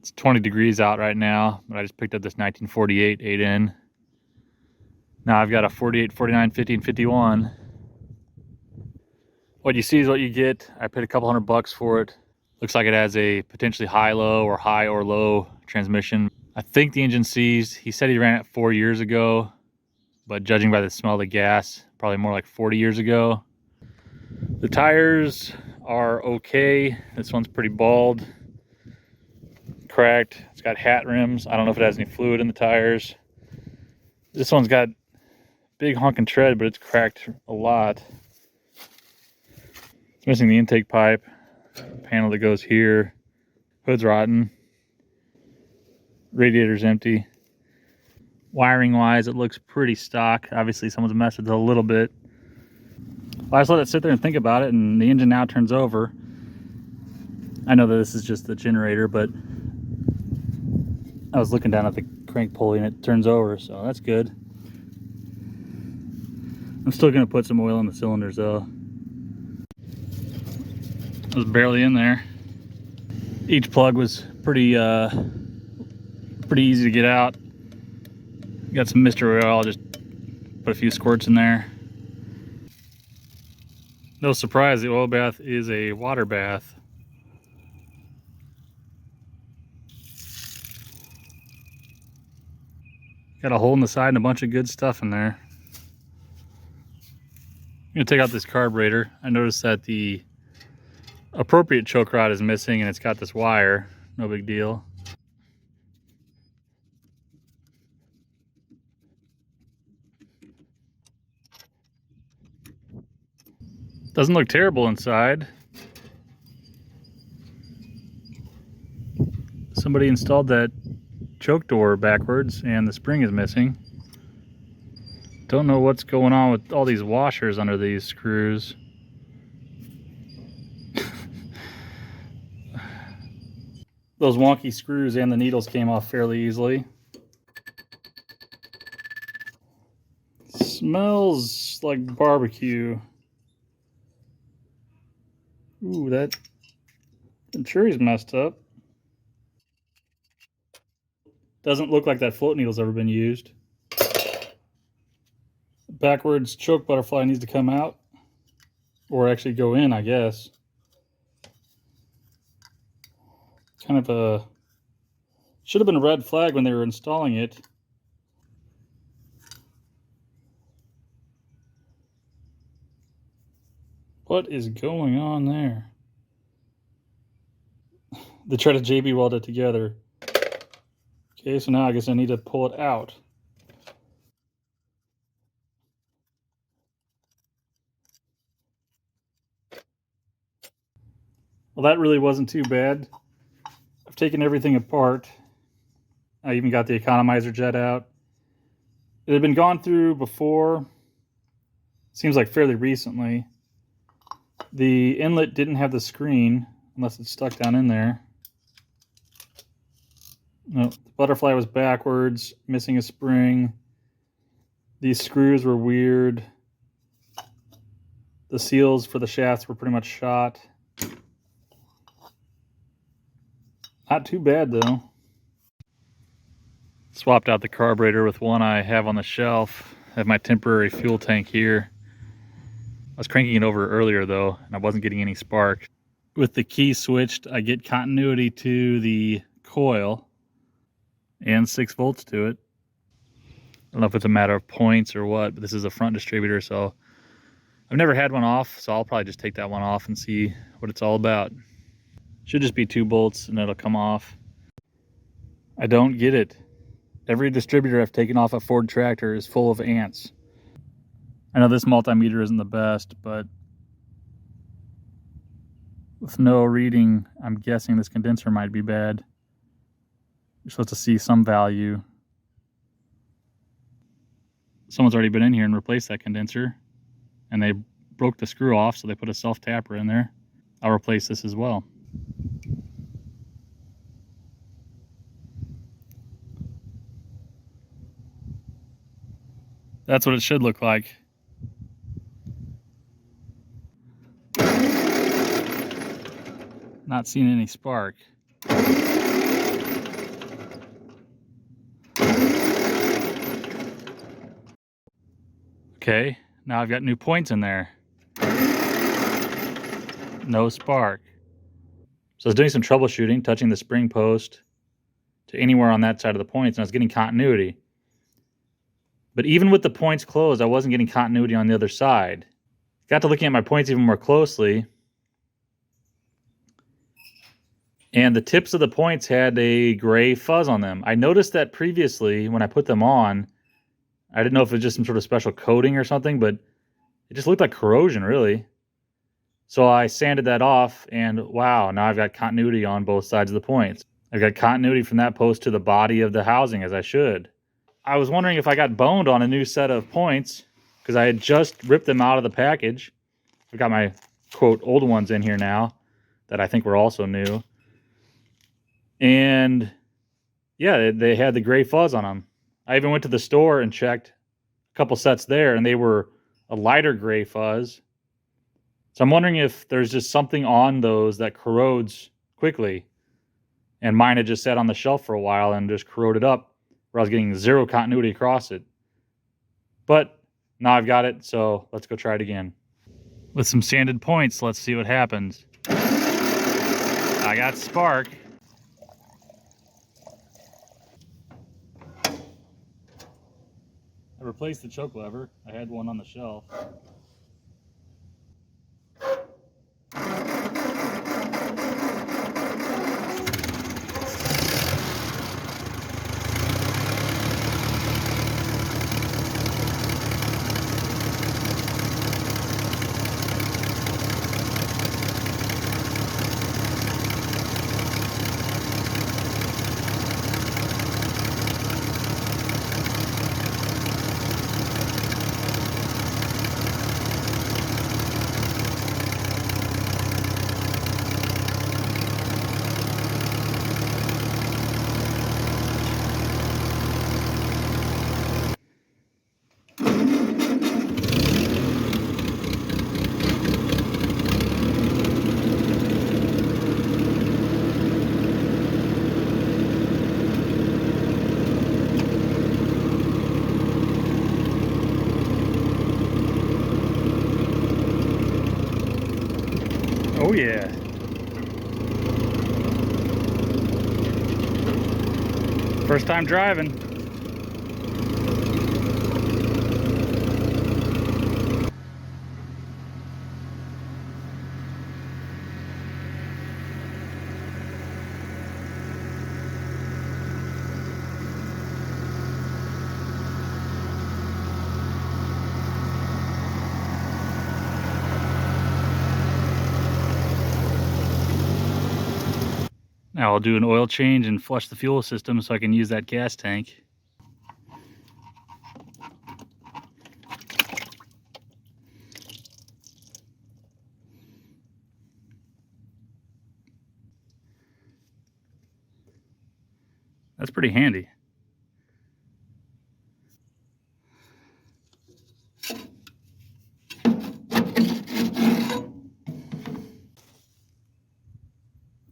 It's 20 degrees out right now, but I just picked up this 1948 8N. Now I've got a 48, 49, 50, and 51. What you see is what you get. I paid a couple $100 for it. Looks like it has a potentially high-low or high or low transmission. I think the engine seized. He said he ran it 4 years ago, but judging by the smell of the gas, probably more like 40 years ago. The tires are okay. This one's pretty bald, cracked. It's got hat rims. I don't know if it has any fluid in the tires. This one's got big honking tread, but it's cracked a lot. It's missing the intake pipe, panel that goes here. Hood's rotten. Radiator's empty. Wiring wise, it looks pretty stock. Obviously someone's messed with it a little bit. I just let it sit there and think about it, and the engine now turns over. I know that this is just the generator, but I was looking down at the crank pulley and it turns over, so that's good. I'm still gonna put some oil in the cylinders though. It was barely in there. Each plug was pretty easy to get out. Got some mystery oil, just put a few squirts in there. No surprise, the oil bath is a water bath. Got a hole in the side and a bunch of good stuff in there. I'm gonna take out this carburetor. I noticed that the appropriate choke rod is missing and it's got this wire. No big deal. Doesn't look terrible inside. Somebody installed that choke door backwards and the spring is missing. Don't know what's going on with all these washers under these screws. Those wonky screws and the needles came off fairly easily. Smells like barbecue. Ooh, that venturi's messed up. Doesn't look like that float needle's ever been used. Backwards choke butterfly needs to come out, or actually go in, I guess. Kind of a, should have been a red flag when they were installing it. What is going on there? They tried to JB weld it together. Okay, so now I guess I need to pull it out. Well, that really wasn't too bad. I've taken everything apart. I even got the economizer jet out. It had been gone through before. Seems like fairly recently. The inlet didn't have the screen, unless it's stuck down in there. No, the butterfly was backwards, missing a spring. These screws were weird. The seals for the shafts were pretty much shot. Not too bad though. Swapped out the carburetor with one I have on the shelf. I have my temporary fuel tank here. I was cranking it over earlier though, and I wasn't getting any spark. With the key switched, I get continuity to the coil and 6 volts to it. I don't know if it's a matter of points or what, but this is a front distributor, so I've never had one off, so I'll probably just take that one off and see what it's all about. Should just be 2 bolts and it'll come off. I don't get it. Every distributor I've taken off a Ford tractor is full of ants. I know this multimeter isn't the best, but with no reading, I'm guessing this condenser might be bad. You're supposed to see some value. Someone's already been in here and replaced that condenser, and they broke the screw off, so they put a self-tapper in there. I'll replace this as well. That's what it should look like. Not seeing any spark. Okay, now I've got new points in there. No spark. So I was doing some troubleshooting, touching the spring post to anywhere on that side of the points, and I was getting continuity. But even with the points closed, I wasn't getting continuity on the other side. Got to looking at my points even more closely, and the tips of the points had a gray fuzz on them. I noticed that previously when I put them on. I didn't know if it was just some sort of special coating or something, but it just looked like corrosion, really. So I sanded that off, and wow, now I've got continuity on both sides of the points. I've got continuity from that post to the body of the housing, as I should. I was wondering if I got boned on a new set of points, because I had just ripped them out of the package. I've got my, quote, old ones in here now that I think were also new. And yeah, they had the gray fuzz on them. I even went to the store and checked a couple sets there, and they were a lighter gray fuzz. So I'm wondering if there's just something on those that corrodes quickly. And mine had just sat on the shelf for a while and just corroded up, where I was getting zero continuity across it. But now I've got it, so let's go try it again. With some sanded points, let's see what happens. I got spark. I replaced the choke lever. I had one on the shelf. Oh yeah. First time driving. Now I'll do an oil change and flush the fuel system so I can use that gas tank. That's pretty handy.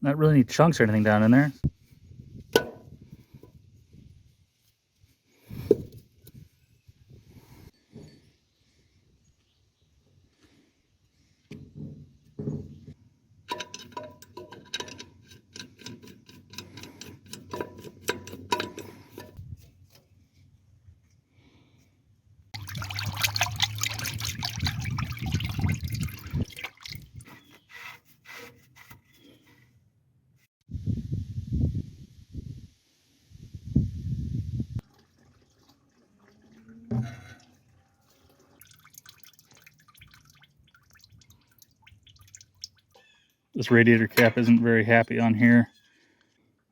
Not really any chunks or anything down in there. This radiator cap isn't very happy on here.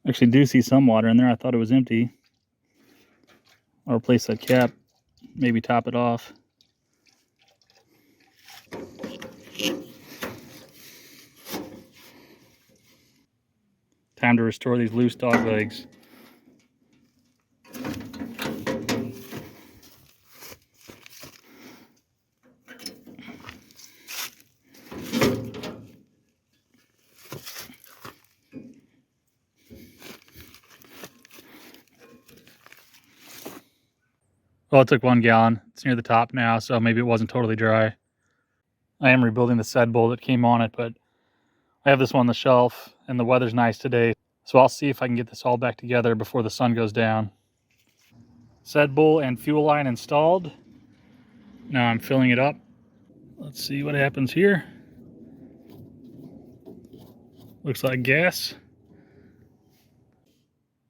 Actually do see some water in there. I thought it was empty. I'll replace that cap, maybe top it off. Time to restore these loose dog legs. Well, it took 1 gallon. It's near the top now, so maybe it wasn't totally dry. I am rebuilding the sed bowl that came on it, but I have this one on the shelf, and the weather's nice today, so I'll see if I can get this all back together before the sun goes down. Sed bowl and fuel line installed. Now I'm filling it up. Let's see what happens here. Looks like gas.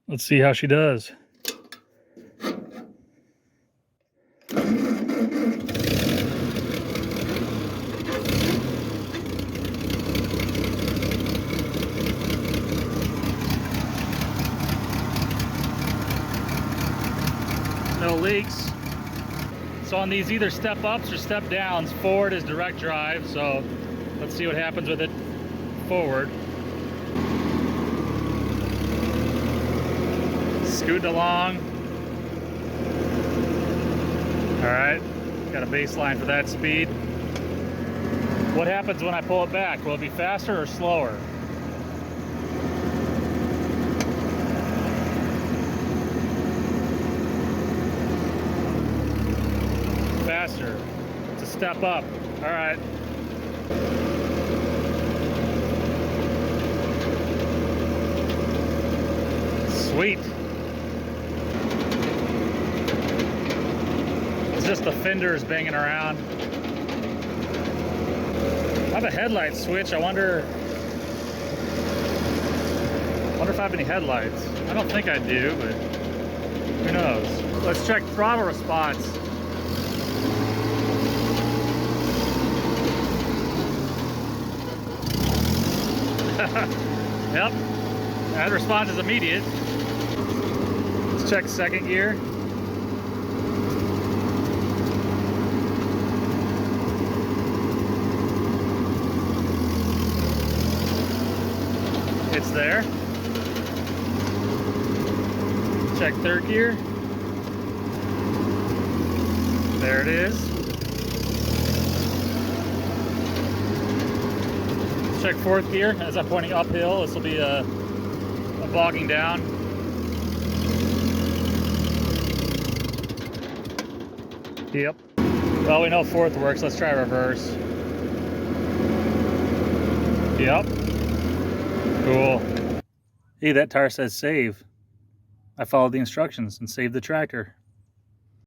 Let's see how she does. No leaks. So on these either step ups or step downs, forward is direct drive, so let's see what happens with it forward. Scooting along. Alright, got a baseline for that speed. What happens when I pull it back? Will it be faster or slower? Faster. It's a step up. Alright. Sweet. It's just the fenders banging around. I have a headlight switch. I wonder if I have any headlights. I don't think I do, but who knows? Let's check throttle response. Yep, that response is immediate. Let's check second gear. It's there. Check third gear. There it is. Check fourth gear. As I'm pointing uphill, this will be a bogging down. Yep. Well, we know fourth works. Let's try reverse. Yep. Cool. Hey, that tire says save. I followed the instructions and saved the tractor.